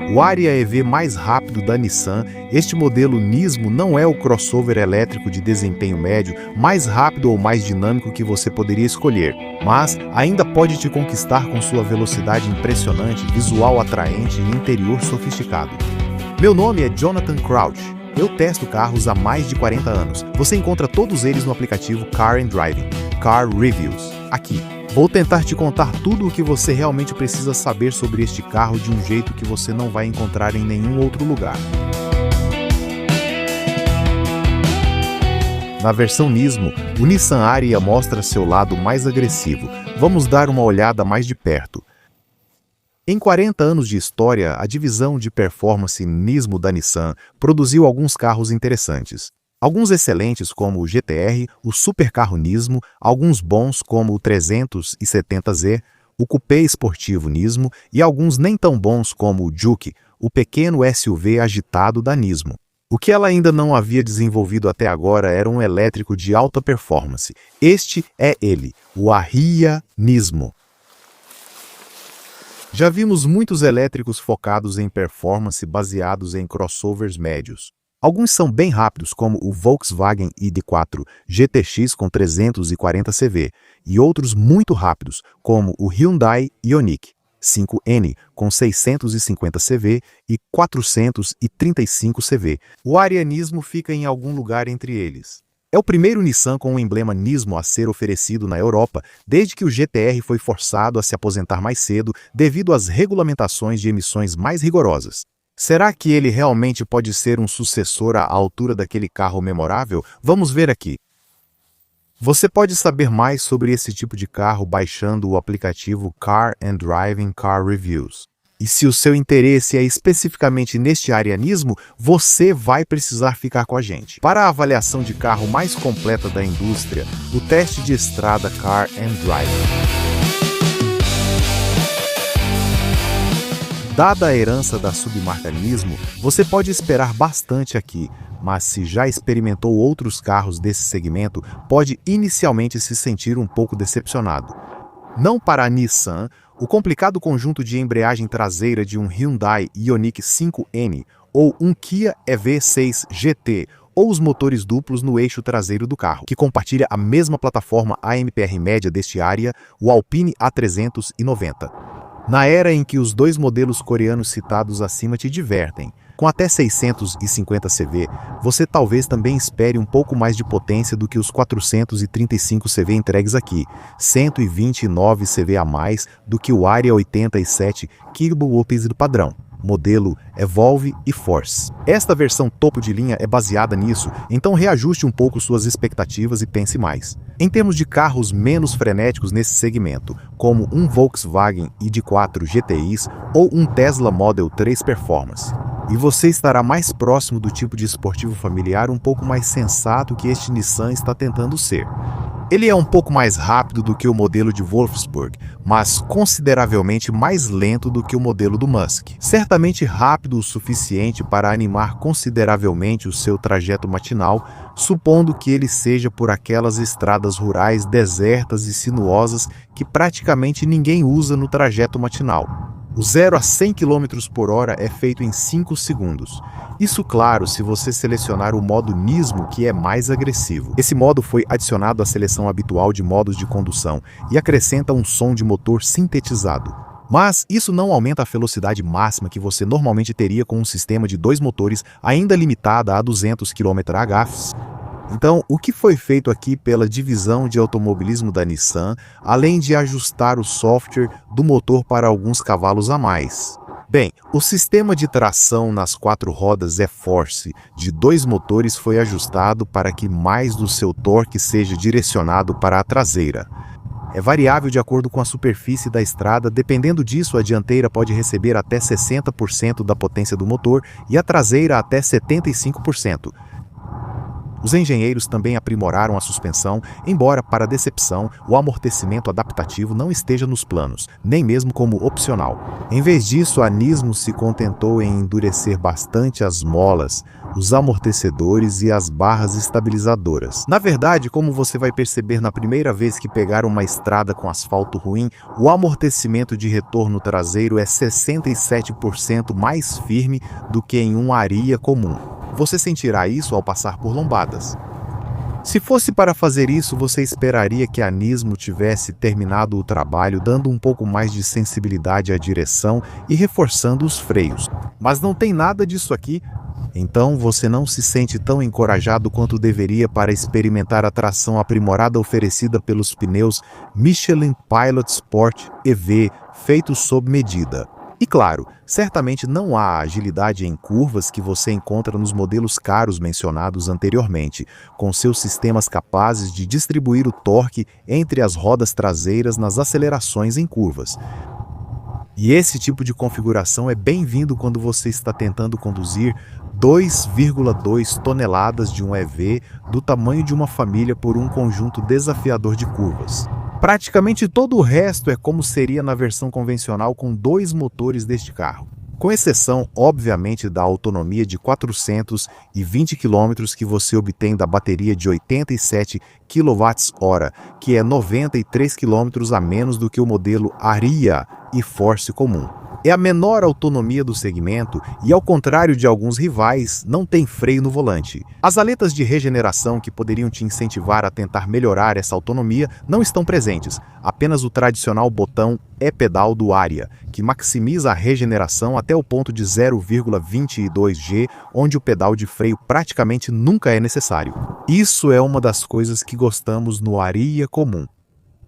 O Ariya EV mais rápido da Nissan, este modelo Nismo não é o crossover elétrico de desempenho médio mais rápido ou mais dinâmico que você poderia escolher, mas ainda pode te conquistar com sua velocidade impressionante, visual atraente e interior sofisticado. Meu nome é Jonathan Crouch. Eu testo carros há mais de 40 anos. Você encontra todos eles no aplicativo Car and Driving, Car Reviews. Aqui, vou tentar te contar tudo o que você realmente precisa saber sobre este carro de um jeito que você não vai encontrar em nenhum outro lugar. Na versão Nismo, o Nissan Ariya mostra seu lado mais agressivo. Vamos dar uma olhada mais de perto. Em 40 anos de história, a divisão de performance Nismo da Nissan produziu alguns carros interessantes. Alguns excelentes como o GT-R, o supercarro Nismo, alguns bons como o 370Z, o coupé esportivo Nismo e alguns nem tão bons como o Juke, o pequeno SUV agitado da Nismo. O que ela ainda não havia desenvolvido até agora era um elétrico de alta performance. Este é ele, o Ariya Nismo. Já vimos muitos elétricos focados em performance baseados em crossovers médios. Alguns são bem rápidos, como o Volkswagen ID.4 GTX com 340 CV, e outros muito rápidos, como o Hyundai Ioniq 5N com 650 CV e 435 CV. O Ariya Nismo fica em algum lugar entre eles. É o primeiro Nissan com o emblema Nismo a ser oferecido na Europa desde que o GT-R foi forçado a se aposentar mais cedo devido às regulamentações de emissões mais rigorosas. Será que ele realmente pode ser um sucessor à altura daquele carro memorável? Vamos ver aqui. Você pode saber mais sobre esse tipo de carro baixando o aplicativo Car and Driving Car Reviews. E se o seu interesse é especificamente neste Ariya Nismo, você vai precisar ficar com a gente. Para a avaliação de carro mais completa da indústria, o teste de estrada Car and Driving. Dada a herança da submarca Nismo, você pode esperar bastante aqui, mas se já experimentou outros carros desse segmento, pode inicialmente se sentir um pouco decepcionado. Não para a Nissan, o complicado conjunto de embreagem traseira de um Hyundai Ioniq 5N ou um Kia EV6 GT ou os motores duplos no eixo traseiro do carro, que compartilha a mesma plataforma AMPR média deste Ariya, o Alpine A390. Na era em que os dois modelos coreanos citados acima te divertem, com até 650 CV, você talvez também espere um pouco mais de potência do que os 435 CV entregues aqui, 129 CV a mais do que o Ariya 87 kW do padrão, modelo Evolve e Force. Esta versão topo de linha é baseada nisso, então reajuste um pouco suas expectativas e pense mais. Em termos de carros menos frenéticos nesse segmento, como um Volkswagen ID.4 GTX ou um Tesla Model 3 Performance, e você estará mais próximo do tipo de esportivo familiar um pouco mais sensato que este Nissan está tentando ser. Ele é um pouco mais rápido do que o modelo de Wolfsburg, mas consideravelmente mais lento do que o modelo do Musk. Certamente rápido o suficiente para animar consideravelmente o seu trajeto matinal, supondo que ele seja por aquelas estradas rurais desertas e sinuosas que praticamente ninguém usa no trajeto matinal. O 0 a 100 km por hora é feito em 5 segundos. Isso, claro, se você selecionar o modo Nismo, que é mais agressivo. Esse modo foi adicionado à seleção habitual de modos de condução e acrescenta um som de motor sintetizado. Mas isso não aumenta a velocidade máxima que você normalmente teria com um sistema de 2 motores ainda limitada a 200 km/h. Então, o que foi feito aqui pela divisão de automobilismo da Nissan, além de ajustar o software do motor para alguns cavalos a mais? Bem, o sistema de tração nas 4 rodas E-Force de 2 motores foi ajustado para que mais do seu torque seja direcionado para a traseira. É variável de acordo com a superfície da estrada, dependendo disso a dianteira pode receber até 60% da potência do motor e a traseira até 75%. Os engenheiros também aprimoraram a suspensão, embora, para decepção, o amortecimento adaptativo não esteja nos planos, nem mesmo como opcional. Em vez disso, a Nismo se contentou em endurecer bastante as molas, os amortecedores e as barras estabilizadoras. Na verdade, como você vai perceber na primeira vez que pegar uma estrada com asfalto ruim, o amortecimento de retorno traseiro é 67% mais firme do que em um areia comum. Você sentirá isso ao passar por lombadas. Se fosse para fazer isso, você esperaria que a Nismo tivesse terminado o trabalho dando um pouco mais de sensibilidade à direção e reforçando os freios. Mas não tem nada disso aqui. Então você não se sente tão encorajado quanto deveria para experimentar a tração aprimorada oferecida pelos pneus Michelin Pilot Sport EV feitos sob medida. E claro, certamente não há a agilidade em curvas que você encontra nos modelos caros mencionados anteriormente, com seus sistemas capazes de distribuir o torque entre as rodas traseiras nas acelerações em curvas. E esse tipo de configuração é bem-vindo quando você está tentando conduzir 2,2 toneladas de um EV do tamanho de uma família por um conjunto desafiador de curvas. Praticamente todo o resto é como seria na versão convencional com dois motores deste carro, com exceção, obviamente, da autonomia de 420 km que você obtém da bateria de 87 kWh, que é 93 km a menos do que o modelo Aria e Force comum. É a menor autonomia do segmento e, ao contrário de alguns rivais, não tem freio no volante. As aletas de regeneração que poderiam te incentivar a tentar melhorar essa autonomia não estão presentes, apenas o tradicional botão E-pedal do Aria, que maximiza a regeneração até o ponto de 0,22 G, onde o pedal de freio praticamente nunca é necessário. Isso é uma das coisas que gostamos no Aria comum.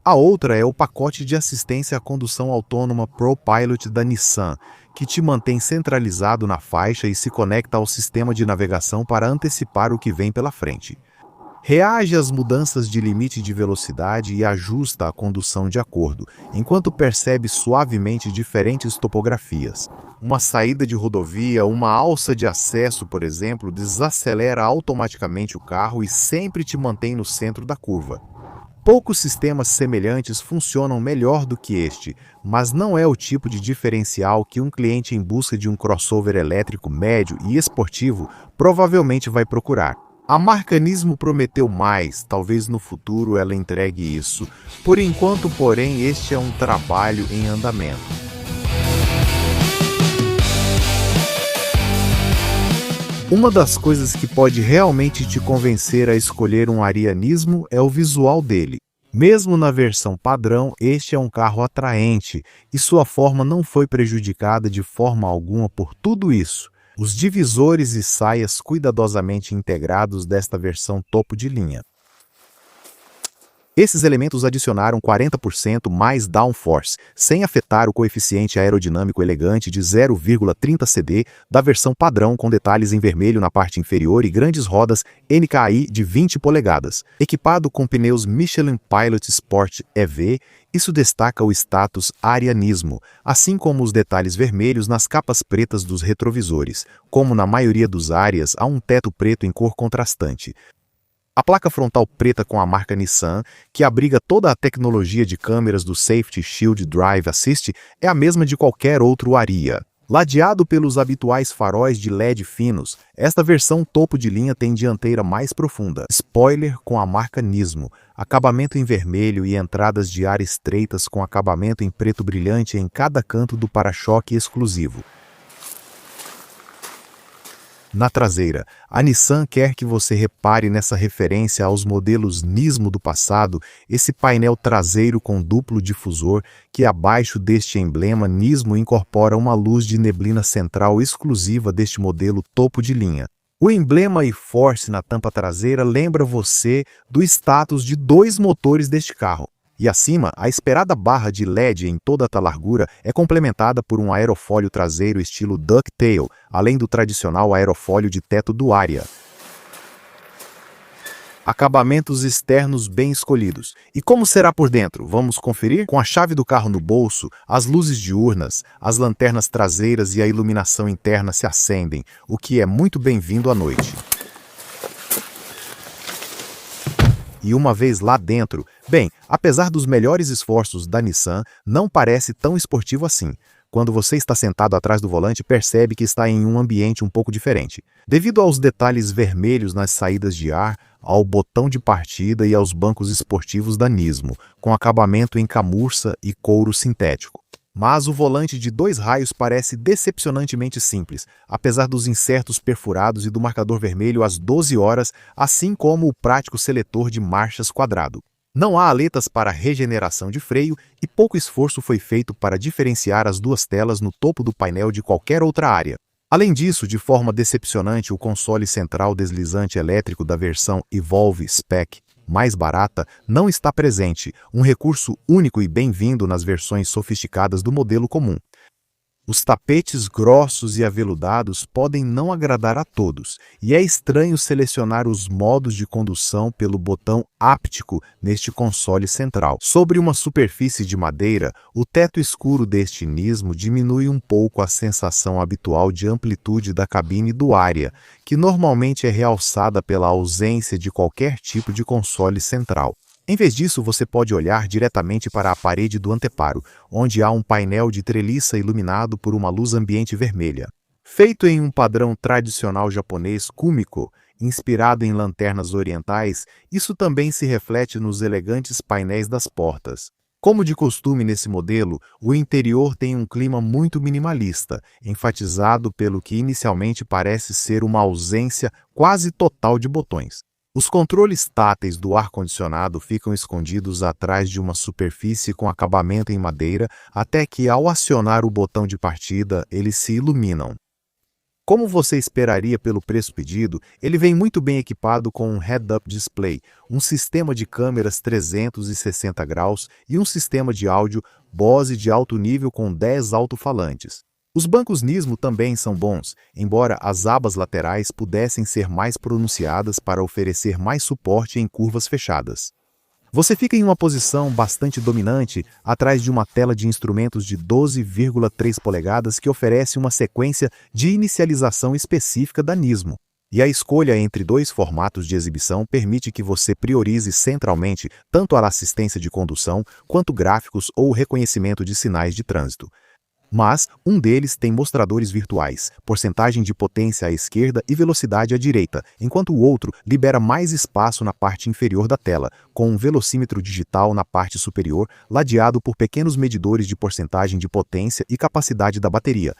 A outra é o pacote de assistência à condução autônoma ProPilot da Nissan, que te mantém centralizado na faixa e se conecta ao sistema de navegação para antecipar o que vem pela frente. Reage às mudanças de limite de velocidade e ajusta a condução de acordo, enquanto percebe suavemente diferentes topografias. Uma saída de rodovia, uma alça de acesso, por exemplo, desacelera automaticamente o carro e sempre te mantém no centro da curva. Poucos sistemas semelhantes funcionam melhor do que este, mas não é o tipo de diferencial que um cliente em busca de um crossover elétrico médio e esportivo provavelmente vai procurar. A marca Nismo prometeu mais, talvez no futuro ela entregue isso. Por enquanto, porém, este é um trabalho em andamento. Uma das coisas que pode realmente te convencer a escolher um Aria Nismo é o visual dele. Mesmo na versão padrão, este é um carro atraente e sua forma não foi prejudicada de forma alguma por tudo isso. Os divisores e saias cuidadosamente integrados desta versão topo de linha. Esses elementos adicionaram 40% mais downforce, sem afetar o coeficiente aerodinâmico elegante de 0,30 CD da versão padrão com detalhes em vermelho na parte inferior e grandes rodas NKI de 20 polegadas. Equipado com pneus Michelin Pilot Sport EV, isso destaca o status Aria Nismo, assim como os detalhes vermelhos nas capas pretas dos retrovisores. Como na maioria dos Arias, há um teto preto em cor contrastante. A placa frontal preta com a marca Nissan, que abriga toda a tecnologia de câmeras do Safety Shield Drive Assist, é a mesma de qualquer outro Aria. Ladeado pelos habituais faróis de LED finos, esta versão topo de linha tem dianteira mais profunda, spoiler com a marca Nismo, acabamento em vermelho e entradas de ar estreitas com acabamento em preto brilhante em cada canto do para-choque exclusivo. Na traseira, a Nissan quer que você repare nessa referência aos modelos Nismo do passado, esse painel traseiro com duplo difusor que abaixo deste emblema Nismo incorpora uma luz de neblina central exclusiva deste modelo topo de linha. O emblema e Force na tampa traseira lembra você do status de dois motores deste carro. E acima, a esperada barra de LED em toda a largura é complementada por um aerofólio traseiro estilo Ducktail, além do tradicional aerofólio de teto do Aria. Acabamentos externos bem escolhidos. E como será por dentro? Vamos conferir? Com a chave do carro no bolso, as luzes diurnas, as lanternas traseiras e a iluminação interna se acendem, o que é muito bem-vindo à noite. E uma vez lá dentro, bem, apesar dos melhores esforços da Nissan, não parece tão esportivo assim. Quando você está sentado atrás do volante, percebe que está em um ambiente um pouco diferente. Devido aos detalhes vermelhos nas saídas de ar, ao botão de partida e aos bancos esportivos da Nismo, com acabamento em camurça e couro sintético. Mas o volante de 2 raios parece decepcionantemente simples, apesar dos insertos perfurados e do marcador vermelho às 12 horas, assim como o prático seletor de marchas quadrado. Não há aletas para regeneração de freio e pouco esforço foi feito para diferenciar as 2 telas no topo do painel de qualquer outra área. Além disso, de forma decepcionante, o console central deslizante elétrico da versão Evolve Spec mais barata não está presente, um recurso único e bem-vindo nas versões sofisticadas do modelo comum. Os tapetes grossos e aveludados podem não agradar a todos, e é estranho selecionar os modos de condução pelo botão áptico neste console central. Sobre uma superfície de madeira, o teto escuro deste Nismo diminui um pouco a sensação habitual de amplitude da cabine do Ariya, que normalmente é realçada pela ausência de qualquer tipo de console central. Em vez disso, você pode olhar diretamente para a parede do anteparo, onde há um painel de treliça iluminado por uma luz ambiente vermelha. Feito em um padrão tradicional japonês Kumiko, inspirado em lanternas orientais, isso também se reflete nos elegantes painéis das portas. Como de costume nesse modelo, o interior tem um clima muito minimalista, enfatizado pelo que inicialmente parece ser uma ausência quase total de botões. Os controles táteis do ar-condicionado ficam escondidos atrás de uma superfície com acabamento em madeira até que, ao acionar o botão de partida, eles se iluminam. Como você esperaria pelo preço pedido, ele vem muito bem equipado com um head-up display, um sistema de câmeras 360 graus e um sistema de áudio Bose de alto nível com 10 alto-falantes. Os bancos Nismo também são bons, embora as abas laterais pudessem ser mais pronunciadas para oferecer mais suporte em curvas fechadas. Você fica em uma posição bastante dominante atrás de uma tela de instrumentos de 12,3 polegadas que oferece uma sequência de inicialização específica da Nismo. E a escolha entre 2 formatos de exibição permite que você priorize centralmente tanto a assistência de condução quanto gráficos ou reconhecimento de sinais de trânsito. Mas um deles tem mostradores virtuais, porcentagem de potência à esquerda e velocidade à direita, enquanto o outro libera mais espaço na parte inferior da tela, com um velocímetro digital na parte superior, ladeado por pequenos medidores de porcentagem de potência e capacidade da bateria.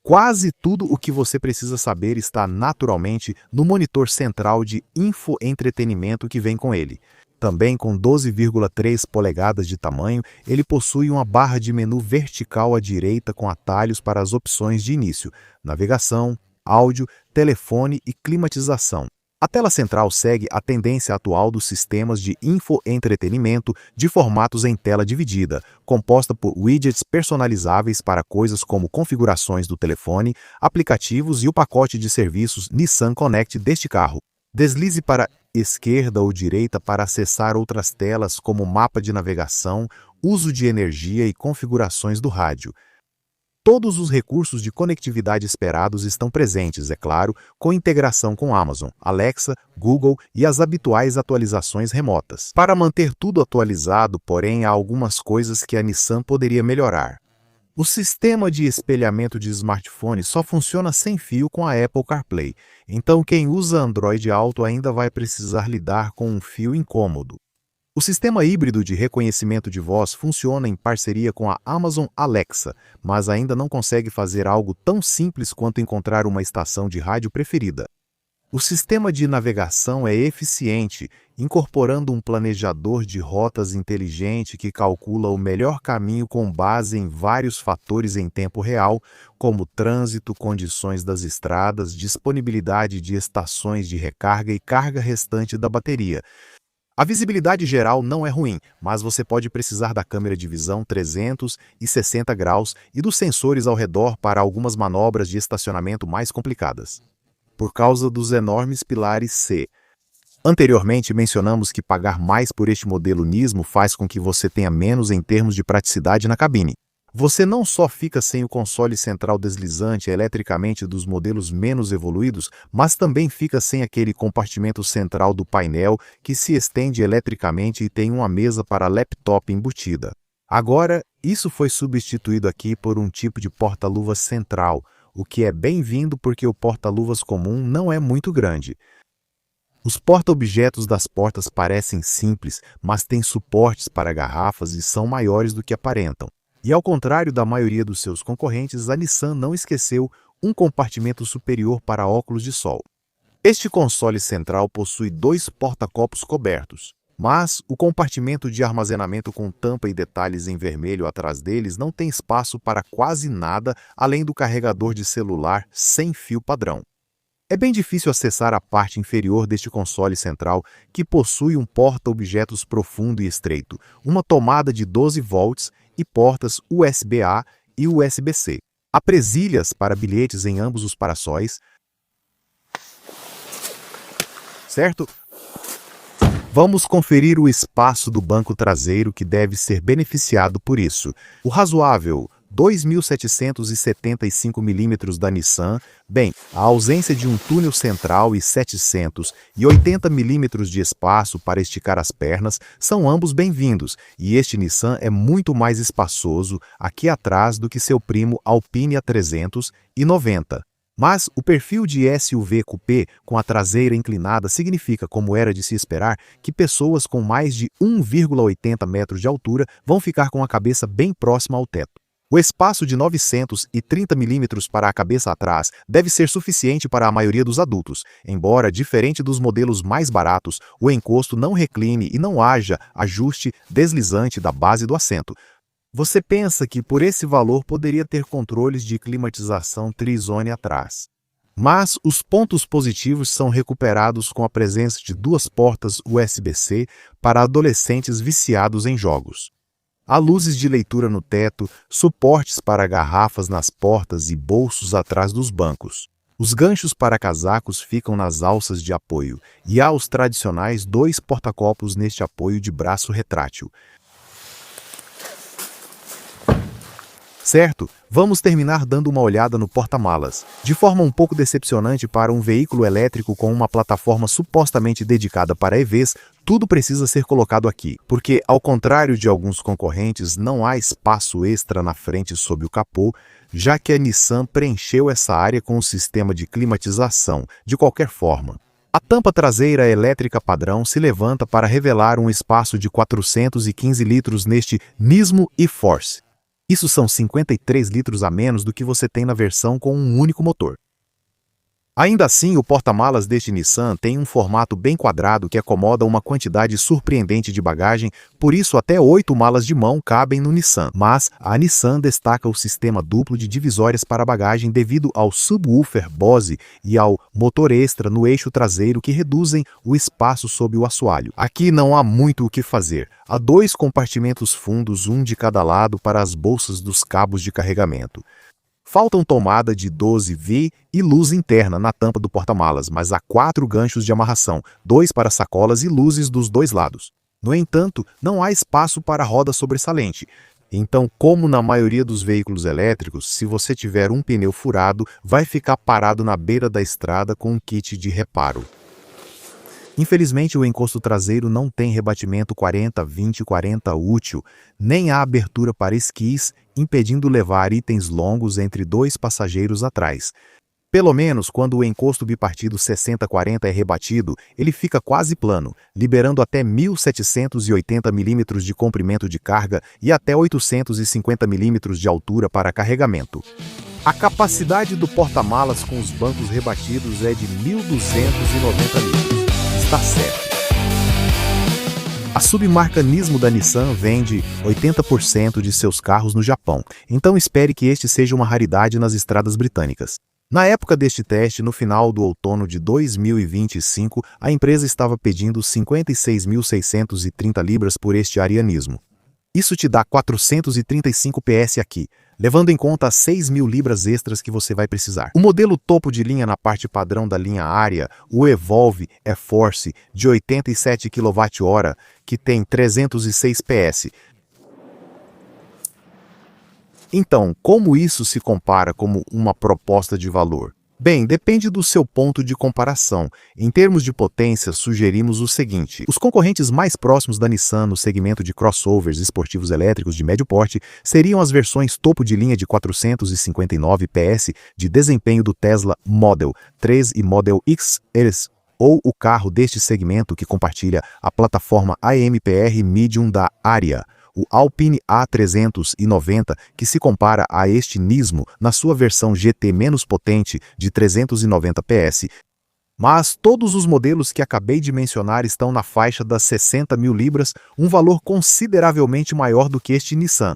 Quase tudo o que você precisa saber está naturalmente no monitor central de infoentretenimento que vem com ele. Também com 12,3 polegadas de tamanho, ele possui uma barra de menu vertical à direita com atalhos para as opções de início, navegação, áudio, telefone e climatização. A tela central segue a tendência atual dos sistemas de infoentretenimento de formatos em tela dividida, composta por widgets personalizáveis para coisas como configurações do telefone, aplicativos e o pacote de serviços Nissan Connect deste carro. Deslize para esquerda ou direita para acessar outras telas como mapa de navegação, uso de energia e configurações do rádio. Todos os recursos de conectividade esperados estão presentes, é claro, com integração com Amazon, Alexa, Google e as habituais atualizações remotas. Para manter tudo atualizado, porém, há algumas coisas que a Nissan poderia melhorar. O sistema de espelhamento de smartphone só funciona sem fio com a Apple CarPlay, então quem usa Android Auto ainda vai precisar lidar com um fio incômodo. O sistema híbrido de reconhecimento de voz funciona em parceria com a Amazon Alexa, mas ainda não consegue fazer algo tão simples quanto encontrar uma estação de rádio preferida. O sistema de navegação é eficiente, incorporando um planejador de rotas inteligente que calcula o melhor caminho com base em vários fatores em tempo real, como trânsito, condições das estradas, disponibilidade de estações de recarga e carga restante da bateria. A visibilidade geral não é ruim, mas você pode precisar da câmera de visão 360 graus e dos sensores ao redor para algumas manobras de estacionamento mais complicadas. Por causa dos enormes pilares C. Anteriormente mencionamos que pagar mais por este modelo Nismo faz com que você tenha menos em termos de praticidade na cabine. Você não só fica sem o console central deslizante eletricamente dos modelos menos evoluídos, mas também fica sem aquele compartimento central do painel que se estende eletricamente e tem uma mesa para laptop embutida. Agora, isso foi substituído aqui por um tipo de porta-luvas central, o que é bem-vindo porque o porta-luvas comum não é muito grande. Os porta-objetos das portas parecem simples, mas têm suportes para garrafas e são maiores do que aparentam. E ao contrário da maioria dos seus concorrentes, a Nissan não esqueceu um compartimento superior para óculos de sol. Este console central possui dois porta-copos cobertos, mas o compartimento de armazenamento com tampa e detalhes em vermelho atrás deles não tem espaço para quase nada além do carregador de celular sem fio padrão. É bem difícil acessar a parte inferior deste console central, que possui um porta-objetos profundo e estreito, uma tomada de 12 volts e portas USB-A e USB-C. Há presilhas para bilhetes em ambos os parassóis, certo? Vamos conferir o espaço do banco traseiro que deve ser beneficiado por isso. O razoável 2.775 mm da Nissan, bem, a ausência de um túnel central e 780 mm de espaço para esticar as pernas são ambos bem-vindos, e este Nissan é muito mais espaçoso aqui atrás do que seu primo Alpine A390. Mas o perfil de SUV coupé com a traseira inclinada significa, como era de se esperar, que pessoas com mais de 1,80 metros de altura vão ficar com a cabeça bem próxima ao teto. O espaço de 930 mm para a cabeça atrás deve ser suficiente para a maioria dos adultos, embora, diferente dos modelos mais baratos, o encosto não recline e não haja ajuste deslizante da base do assento. Você pensa que por esse valor poderia ter controles de climatização Tri-Zone atrás. Mas os pontos positivos são recuperados com a presença de duas portas USB-C para adolescentes viciados em jogos. Há luzes de leitura no teto, suportes para garrafas nas portas e bolsos atrás dos bancos. Os ganchos para casacos ficam nas alças de apoio, e há os tradicionais dois porta-copos neste apoio de braço retrátil. Certo, vamos terminar dando uma olhada no porta-malas. De forma um pouco decepcionante para um veículo elétrico com uma plataforma supostamente dedicada para EVs, tudo precisa ser colocado aqui, porque, ao contrário de alguns concorrentes, não há espaço extra na frente sob o capô, já que a Nissan preencheu essa área com o sistema de climatização, de qualquer forma. A tampa traseira elétrica padrão se levanta para revelar um espaço de 415 litros neste Nismo e-Force. Isso são 53 litros a menos do que você tem na versão com um único motor. Ainda assim, o porta-malas deste Nissan tem um formato bem quadrado que acomoda uma quantidade surpreendente de bagagem, por isso até 8 malas de mão cabem no Nissan. Mas a Nissan destaca o sistema duplo de divisórias para bagagem devido ao subwoofer Bose e ao motor extra no eixo traseiro que reduzem o espaço sob o assoalho. Aqui não há muito o que fazer. Há dois compartimentos fundos, um de cada lado para as bolsas dos cabos de carregamento. Faltam tomada de 12V e luz interna na tampa do porta-malas, mas há 4 ganchos de amarração, 2 para sacolas e luzes dos dois lados. No entanto, não há espaço para roda sobressalente. Então, como na maioria dos veículos elétricos, se você tiver um pneu furado, vai ficar parado na beira da estrada com um kit de reparo. Infelizmente, o encosto traseiro não tem rebatimento 40-20-40 útil, nem há abertura para esquis, impedindo levar itens longos entre dois passageiros atrás. Pelo menos quando o encosto bipartido 60-40 é rebatido, ele fica quase plano, liberando até 1.780 mm de comprimento de carga e até 850 mm de altura para carregamento. A capacidade do porta-malas com os bancos rebatidos é de 1.290 litros. Está certo. A submarca Nismo da Nissan vende 80% de seus carros no Japão, então espere que este seja uma raridade nas estradas britânicas. Na época deste teste, no final do outono de 2025, a empresa estava pedindo 56.630 libras por este arianismo. Isso te dá 435 PS aqui, levando em conta as 6.000 libras extras que você vai precisar. O modelo topo de linha na parte padrão da linha Aria, o Evolve e-Force de 87 kWh, que tem 306 PS. Então, como isso se compara como uma proposta de valor? Bem, depende do seu ponto de comparação. Em termos de potência, sugerimos o seguinte: os concorrentes mais próximos da Nissan no segmento de crossovers esportivos elétricos de médio porte seriam as versões topo de linha de 459 PS de desempenho do Tesla Model 3 e Model X, ou o carro deste segmento que compartilha a plataforma AMPR Medium da Aria, o Alpine A390, que se compara a este Nismo na sua versão GT menos potente de 390 PS. Mas todos os modelos que acabei de mencionar estão na faixa das 60 mil libras, um valor consideravelmente maior do que este Nissan.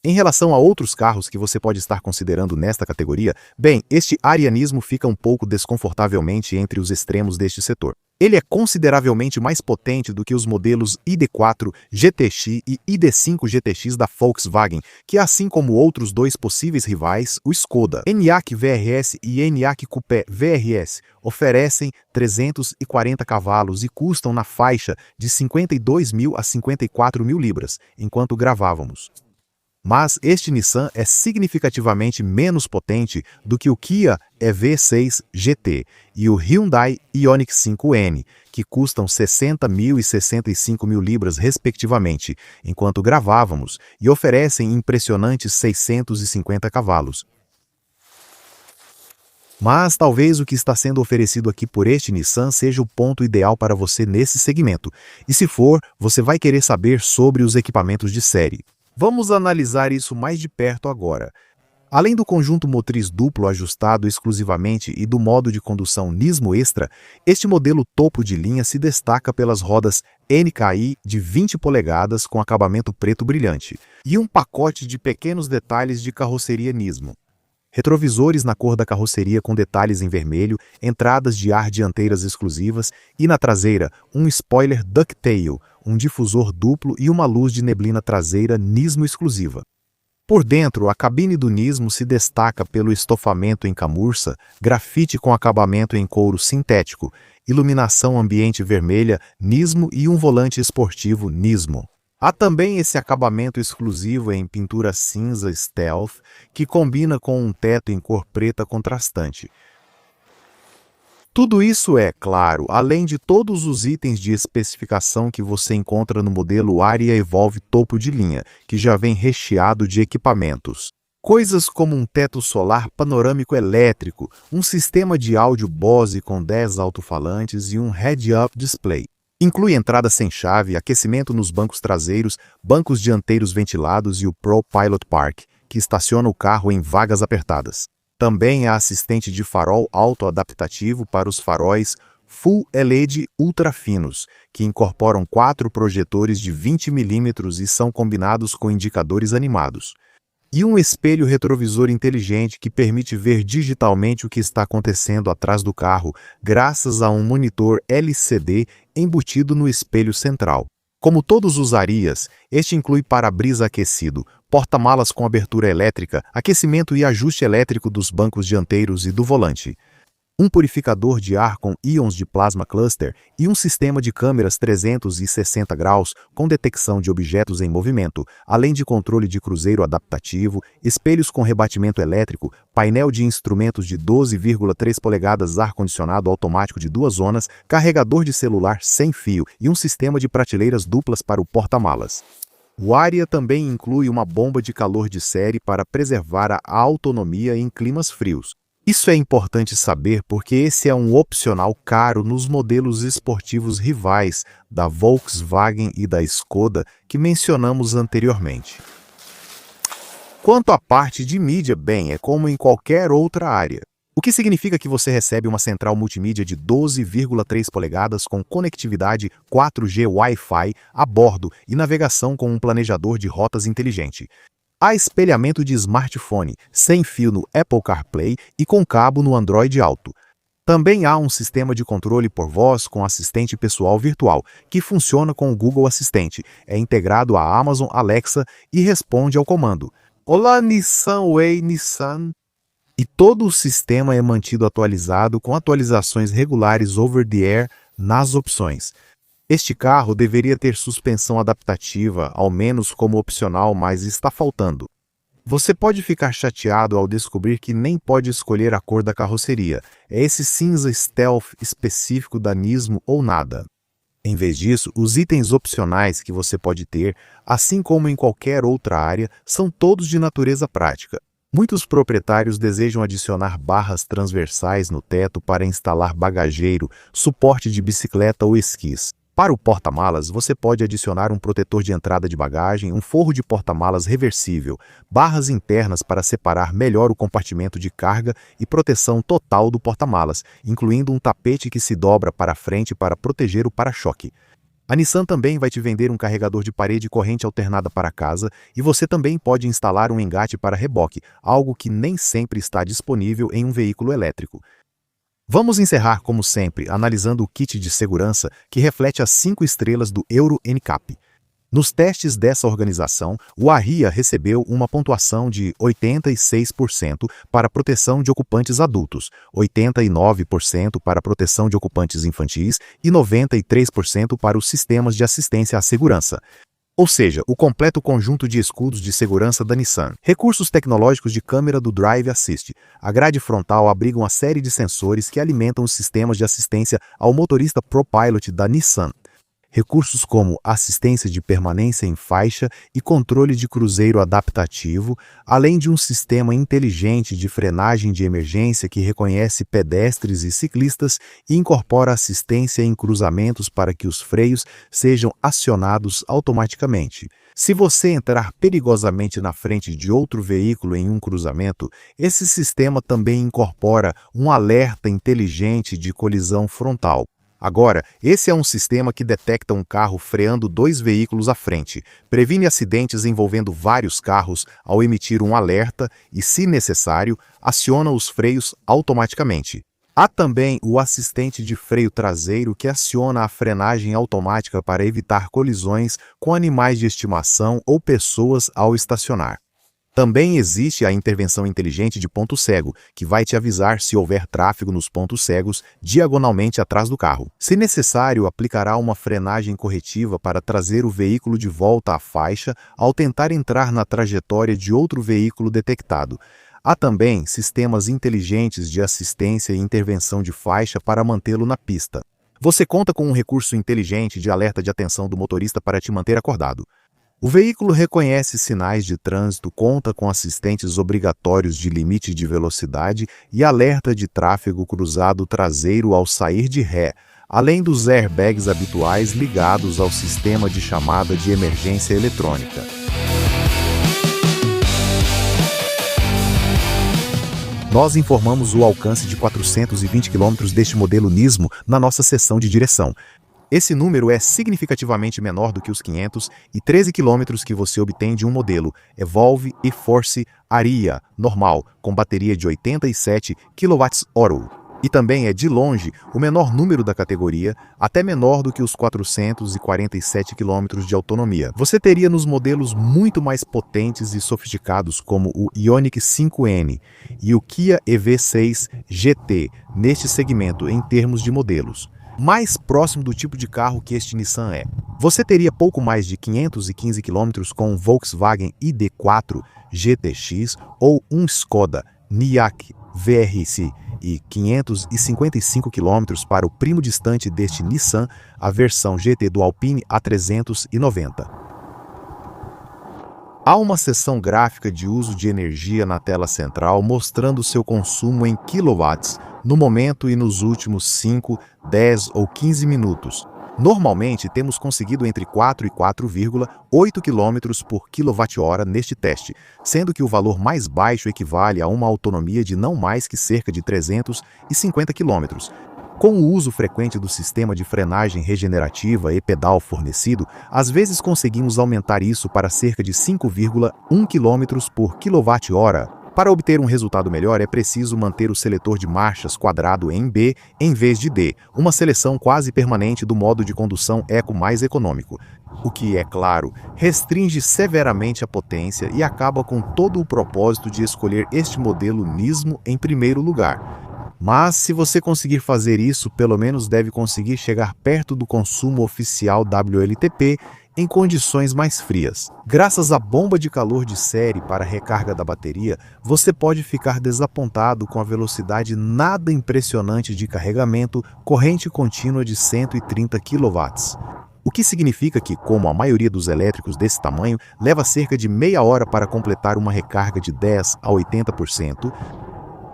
Em relação a outros carros que você pode estar considerando nesta categoria, bem, este arianismo fica um pouco desconfortavelmente entre os extremos deste setor. Ele é consideravelmente mais potente do que os modelos ID4 GTX e ID5 GTX da Volkswagen, que assim como outros dois possíveis rivais, o Skoda Enyaq VRS e Enyaq Coupé VRS, oferecem 340 cavalos e custam na faixa de 52 mil a 54 mil libras, enquanto gravávamos. Mas este Nissan é significativamente menos potente do que o Kia EV6 GT e o Hyundai Ioniq 5N, que custam 60 mil e 65 mil libras respectivamente, enquanto gravávamos, e oferecem impressionantes 650 cavalos. Mas talvez o que está sendo oferecido aqui por este Nissan seja o ponto ideal para você nesse segmento, e se for, você vai querer saber sobre os equipamentos de série. Vamos analisar isso mais de perto agora. Além do conjunto motriz duplo ajustado exclusivamente e do modo de condução Nismo Extra, este modelo topo de linha se destaca pelas rodas NKI de 20 polegadas com acabamento preto brilhante e um pacote de pequenos detalhes de carroceria Nismo. Retrovisores na cor da carroceria com detalhes em vermelho, entradas de ar dianteiras exclusivas e na traseira um spoiler ducktail, um difusor duplo e uma luz de neblina traseira Nismo exclusiva. Por dentro, a cabine do Nismo se destaca pelo estofamento em camurça, grafite com acabamento em couro sintético, iluminação ambiente vermelha Nismo e um volante esportivo Nismo. Há também esse acabamento exclusivo em pintura cinza stealth, que combina com um teto em cor preta contrastante. Tudo isso é, claro, além de todos os itens de especificação que você encontra no modelo Aria Evolve topo de linha, que já vem recheado de equipamentos. Coisas como um teto solar panorâmico elétrico, um sistema de áudio Bose com 10 alto-falantes e um head-up display. Inclui entrada sem chave, aquecimento nos bancos traseiros, bancos dianteiros ventilados e o Pro Pilot Park, que estaciona o carro em vagas apertadas. Também há assistente de farol auto-adaptativo para os faróis Full LED ultra finos, que incorporam 4 projetores de 20 mm e são combinados com indicadores animados. E um espelho retrovisor inteligente que permite ver digitalmente o que está acontecendo atrás do carro, graças a um monitor LCD embutido no espelho central. Como todos os Arias, este inclui para-brisa aquecido, porta-malas com abertura elétrica, aquecimento e ajuste elétrico dos bancos dianteiros e do volante. Um purificador de ar com íons de plasma cluster e um sistema de câmeras 360 graus com detecção de objetos em movimento, além de controle de cruzeiro adaptativo, espelhos com rebatimento elétrico, painel de instrumentos de 12,3 polegadas, ar-condicionado automático de 2 zonas, carregador de celular sem fio e um sistema de prateleiras duplas para o porta-malas. O Aria também inclui uma bomba de calor de série para preservar a autonomia em climas frios. Isso é importante saber porque esse é um opcional caro nos modelos esportivos rivais da Volkswagen e da Skoda que mencionamos anteriormente. Quanto à parte de mídia, bem, é como em qualquer outra área. O que significa que você recebe uma central multimídia de 12,3 polegadas com conectividade 4G Wi-Fi a bordo e navegação com um planejador de rotas inteligente. Há espelhamento de smartphone, sem fio no Apple CarPlay e com cabo no Android Auto. Também há um sistema de controle por voz com assistente pessoal virtual, que funciona com o Google Assistente, é integrado à Amazon Alexa e responde ao comando: "Olá Nissan Way Nissan". E todo o sistema é mantido atualizado com atualizações regulares over-the-air nas opções. Este carro deveria ter suspensão adaptativa, ao menos como opcional, mas está faltando. Você pode ficar chateado ao descobrir que nem pode escolher a cor da carroceria. É esse cinza stealth específico da Nismo ou nada. Em vez disso, os itens opcionais que você pode ter, assim como em qualquer outra área, são todos de natureza prática. Muitos proprietários desejam adicionar barras transversais no teto para instalar bagageiro, suporte de bicicleta ou esquis. Para o porta-malas, você pode adicionar um protetor de entrada de bagagem, um forro de porta-malas reversível, barras internas para separar melhor o compartimento de carga e proteção total do porta-malas, incluindo um tapete que se dobra para frente para proteger o para-choque. A Nissan também vai te vender um carregador de parede corrente alternada para casa e você também pode instalar um engate para reboque, algo que nem sempre está disponível em um veículo elétrico. Vamos encerrar, como sempre, analisando o kit de segurança que reflete as 5 estrelas do Euro NCAP. Nos testes dessa organização, o ARIA recebeu uma pontuação de 86% para proteção de ocupantes adultos, 89% para proteção de ocupantes infantis e 93% para os sistemas de assistência à segurança. Ou seja, o completo conjunto de escudos de segurança da Nissan. Recursos tecnológicos de câmera do Drive Assist. A grade frontal abriga uma série de sensores que alimentam os sistemas de assistência ao motorista ProPilot da Nissan. Recursos como assistência de permanência em faixa e controle de cruzeiro adaptativo, além de um sistema inteligente de frenagem de emergência que reconhece pedestres e ciclistas e incorpora assistência em cruzamentos para que os freios sejam acionados automaticamente. Se você entrar perigosamente na frente de outro veículo em um cruzamento, esse sistema também incorpora um alerta inteligente de colisão frontal. Agora, esse é um sistema que detecta um carro freando 2 veículos à frente, previne acidentes envolvendo vários carros ao emitir um alerta e, se necessário, aciona os freios automaticamente. Há também o assistente de freio traseiro que aciona a frenagem automática para evitar colisões com animais de estimação ou pessoas ao estacionar. Também existe a intervenção inteligente de ponto cego, que vai te avisar se houver tráfego nos pontos cegos diagonalmente atrás do carro. Se necessário, aplicará uma frenagem corretiva para trazer o veículo de volta à faixa ao tentar entrar na trajetória de outro veículo detectado. Há também sistemas inteligentes de assistência e intervenção de faixa para mantê-lo na pista. Você conta com um recurso inteligente de alerta de atenção do motorista para te manter acordado. O veículo reconhece sinais de trânsito, conta com assistentes obrigatórios de limite de velocidade e alerta de tráfego cruzado traseiro ao sair de ré, além dos airbags habituais ligados ao sistema de chamada de emergência eletrônica. Nós informamos o alcance de 420 km deste modelo Nismo na nossa seção de direção. Esse número é significativamente menor do que os 513 km que você obtém de um modelo Evolve e-Force Aria normal, com bateria de 87 kWh. E também é, de longe, o menor número da categoria, até menor do que os 447 km de autonomia. Você teria nos modelos muito mais potentes e sofisticados como o Ioniq 5N e o Kia EV6 GT neste segmento em termos de modelos. Mais próximo do tipo de carro que este Nissan é. Você teria pouco mais de 515 km com um Volkswagen ID4 GTX ou um Skoda Enyaq VRC e 555 km para o primo distante deste Nissan, a versão GT do Alpine A390. Há uma seção gráfica de uso de energia na tela central mostrando seu consumo em kilowatts no momento e nos últimos 5, 10 ou 15 minutos. Normalmente, temos conseguido entre 4 e 4,8 km por kWh neste teste, sendo que o valor mais baixo equivale a uma autonomia de não mais que cerca de 350 km. Com o uso frequente do sistema de frenagem regenerativa e pedal fornecido, às vezes conseguimos aumentar isso para cerca de 5,1 km por kWh. Para obter um resultado melhor, é preciso manter o seletor de marchas quadrado em B em vez de D, uma seleção quase permanente do modo de condução eco mais econômico, o que, é claro, restringe severamente a potência e acaba com todo o propósito de escolher este modelo Nismo em primeiro lugar. Mas se você conseguir fazer isso, pelo menos deve conseguir chegar perto do consumo oficial WLTP em condições mais frias. Graças à bomba de calor de série para recarga da bateria, você pode ficar desapontado com a velocidade nada impressionante de carregamento corrente contínua de 130 kW. O que significa que, como a maioria dos elétricos desse tamanho, leva cerca de meia hora para completar uma recarga de 10 a 80%,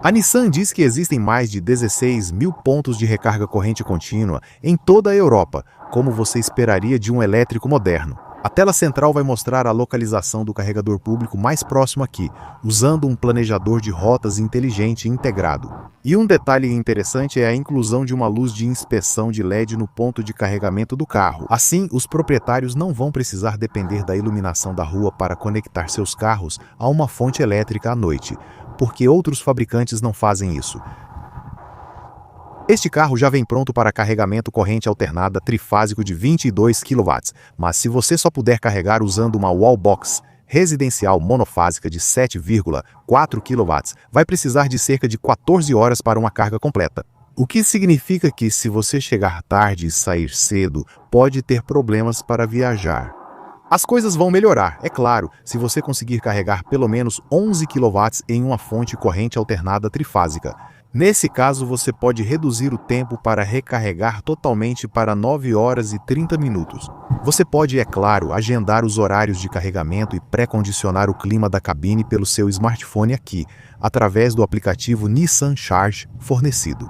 a Nissan diz que existem mais de 16 mil pontos de recarga corrente contínua em toda a Europa, como você esperaria de um elétrico moderno. A tela central vai mostrar a localização do carregador público mais próximo aqui, usando um planejador de rotas inteligente integrado. E um detalhe interessante é a inclusão de uma luz de inspeção de LED no ponto de carregamento do carro. Assim, os proprietários não vão precisar depender da iluminação da rua para conectar seus carros a uma fonte elétrica à noite, porque outros fabricantes não fazem isso. Este carro já vem pronto para carregamento corrente alternada trifásico de 22 kW, mas se você só puder carregar usando uma wallbox residencial monofásica de 7,4 kW, vai precisar de cerca de 14 horas para uma carga completa. O que significa que, se você chegar tarde e sair cedo, pode ter problemas para viajar. As coisas vão melhorar, é claro, se você conseguir carregar pelo menos 11 kW em uma fonte corrente alternada trifásica. Nesse caso, você pode reduzir o tempo para recarregar totalmente para 9 horas e 30 minutos. Você pode, é claro, agendar os horários de carregamento e pré-condicionar o clima da cabine pelo seu smartphone aqui, através do aplicativo Nissan Charge fornecido.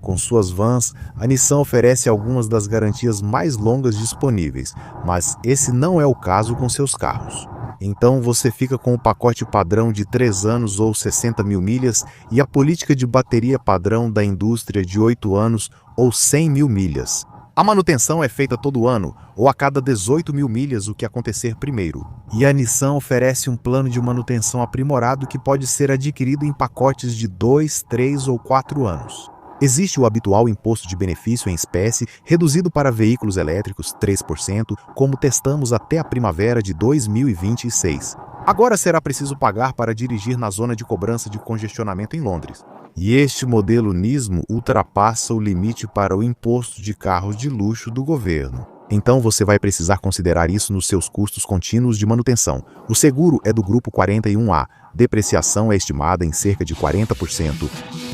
Com suas vans, a Nissan oferece algumas das garantias mais longas disponíveis, mas esse não é o caso com seus carros. Então você fica com o pacote padrão de 3 anos ou 60 mil milhas e a política de bateria padrão da indústria de 8 anos ou 100 mil milhas. A manutenção é feita todo ano ou a cada 18 mil milhas, o que acontecer primeiro. E a Nissan oferece um plano de manutenção aprimorado que pode ser adquirido em pacotes de 2, 3 ou 4 anos. Existe o habitual imposto de benefício em espécie, reduzido para veículos elétricos 3%, como testamos até a primavera de 2026. Agora será preciso pagar para dirigir na zona de cobrança de congestionamento em Londres. E este modelo Nismo ultrapassa o limite para o imposto de carros de luxo do governo. Então você vai precisar considerar isso nos seus custos contínuos de manutenção. O seguro é do grupo 41A, depreciação é estimada em cerca de 40%.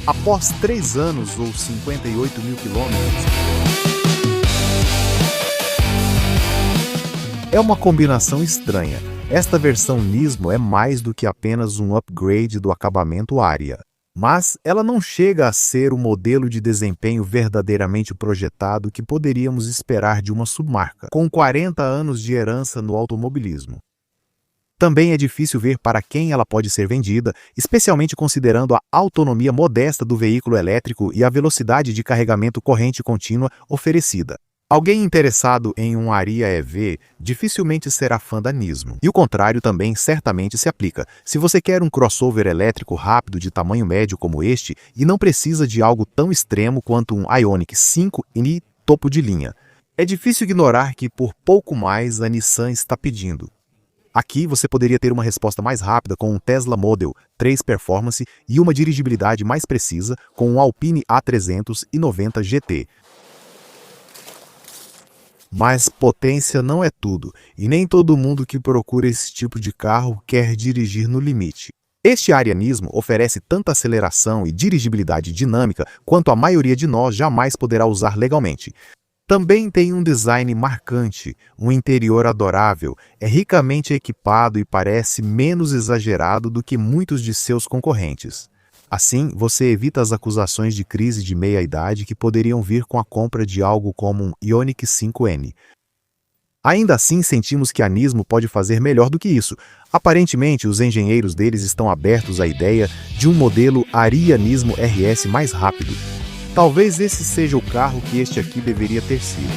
Após 3 anos ou 58 mil quilômetros. É uma combinação estranha. Esta versão Nismo é mais do que apenas um upgrade do acabamento Ariya. Mas ela não chega a ser o modelo de desempenho verdadeiramente projetado que poderíamos esperar de uma submarca, com 40 anos de herança no automobilismo. Também é difícil ver para quem ela pode ser vendida, especialmente considerando a autonomia modesta do veículo elétrico e a velocidade de carregamento corrente contínua oferecida. Alguém interessado em um Ariya EV dificilmente será fã da Nismo. E o contrário também certamente se aplica. Se você quer um crossover elétrico rápido de tamanho médio como este e não precisa de algo tão extremo quanto um Ioniq 5N topo de linha, é difícil ignorar que por pouco mais a Nissan está pedindo. Aqui você poderia ter uma resposta mais rápida com um Tesla Model 3 Performance e uma dirigibilidade mais precisa com um Alpine A390 GT. Mas potência não é tudo, e nem todo mundo que procura esse tipo de carro quer dirigir no limite. Este Ariya Nismo oferece tanta aceleração e dirigibilidade dinâmica quanto a maioria de nós jamais poderá usar legalmente. Também tem um design marcante, um interior adorável, é ricamente equipado e parece menos exagerado do que muitos de seus concorrentes. Assim, você evita as acusações de crise de meia-idade que poderiam vir com a compra de algo como um Ioniq 5N. Ainda assim, sentimos que a Nismo pode fazer melhor do que isso. Aparentemente, os engenheiros deles estão abertos à ideia de um modelo Ariya Nismo RS mais rápido. Talvez esse seja o carro que este aqui deveria ter sido.